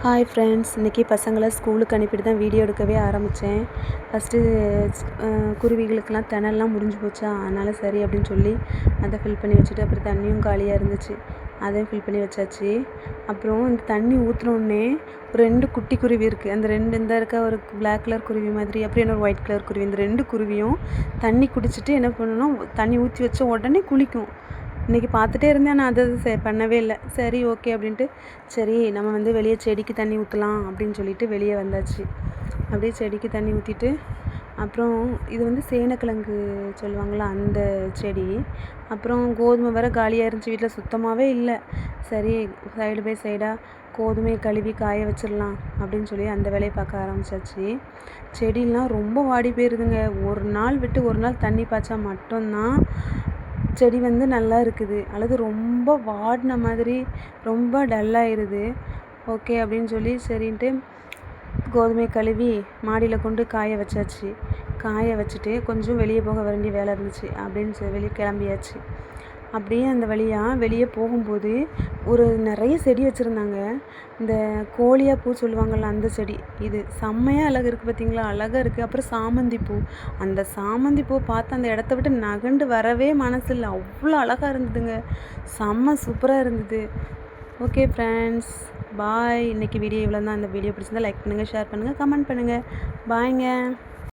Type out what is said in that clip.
Hi friends, இன்றைக்கி பசங்களை ஸ்கூலுக்கு அனுப்பிட்டு தான் வீடியோ எடுக்கவே ஆரம்பித்தேன். ஃபஸ்ட்டு குருவிகளுக்கெல்லாம் திணல்லாம் முடிஞ்சு போச்சா, அதனால் சரி அப்படின்னு சொல்லி அதை ஃபில் பண்ணி வச்சுட்டு, அப்புறம் தண்ணியும் காலியாக இருந்துச்சு, அதையும் ஃபில் பண்ணி வச்சாச்சு. அப்புறம் இந்த தண்ணி ஊற்றினோடனே ஒரு 2 குட்டி குருவி இருக்குது. அந்த 2 இந்த இருக்க ஒரு பிளாக் கலர் குருவி மாதிரி, அப்புறம் இன்னொரு ஒயிட் கலர் குருவி. இந்த 2 குருவியும் தண்ணி குடிச்சிட்டு என்ன பண்ணணும், தண்ணி ஊற்றி வச்ச உடனே குளிக்கும். இன்றைக்கி பார்த்துட்டே இருந்தேன், நான் அதை பண்ணவே இல்லை. சரி ஓகே அப்படின்ட்டு, சரி நம்ம வந்து வெளியே செடிக்கு தண்ணி ஊற்றலாம் அப்படின்னு சொல்லிட்டு வெளியே வந்தாச்சு. அப்படியே செடிக்கு தண்ணி ஊற்றிட்டு, அப்புறம் இது வந்து சேனக்கிழங்கு சொல்லுவாங்களா, அந்த செடி. அப்புறம் கோதுமை வேறு காலியாக இருந்துச்சு, வீட்டில் சுத்தமாகவே இல்லை. சரி சைடு பை சைடாக கோதுமையை கழுவி காய வச்சிடலாம் அப்படின்னு சொல்லி அந்த வேலையை பார்க்க ஆரம்பித்தாச்சு. செடியெலாம் ரொம்ப வாடி போயிருதுங்க. ஒரு நாள் விட்டு ஒரு நாள் தண்ணி பாய்ச்சா மட்டும்தான் செடி வந்து நல்லா இருக்குது, அல்லது ரொம்ப வாடின மாதிரி ரொம்ப டல்லாகிடுது. ஓகே அப்படின்னு சொல்லி சரின்ட்டு கோதுமையை கழுவி மாடியில் கொண்டு காய வச்சாச்சு. காய வச்சுட்டு கொஞ்சம் வெளியே போக வேண்டிய வேலை இருந்துச்சு அப்படின்னு வெளியே கிளம்பியாச்சு. அப்படியே அந்த வழியாக வெளியே போகும்போது ஒரு நிறைய செடி வச்சுருந்தாங்க. இந்த கோழியா பூ சொல்லுவாங்கள்ல, அந்த செடி. இது செம்மையாக அழகு இருக்குது பார்த்தீங்களா, அழகாக இருக்குது. அப்புறம் சாமந்தி பூ, அந்த சாமந்தி பூ பார்த்து அந்த இடத்த விட்டு நகண்டு வரவே மனசு இல்லை, அவ்வளோ அழகாக இருந்ததுங்க. செம்ம சூப்பராக இருந்தது. ஓகே ஃப்ரெண்ட்ஸ், பாய். இன்றைக்கி வீடியோ இவ்வளோ தான். இந்த வீடியோ பிடிச்சிருந்தா லைக் பண்ணுங்கள், ஷேர் பண்ணுங்கள், கமெண்ட் பண்ணுங்கள். பாய்ங்க.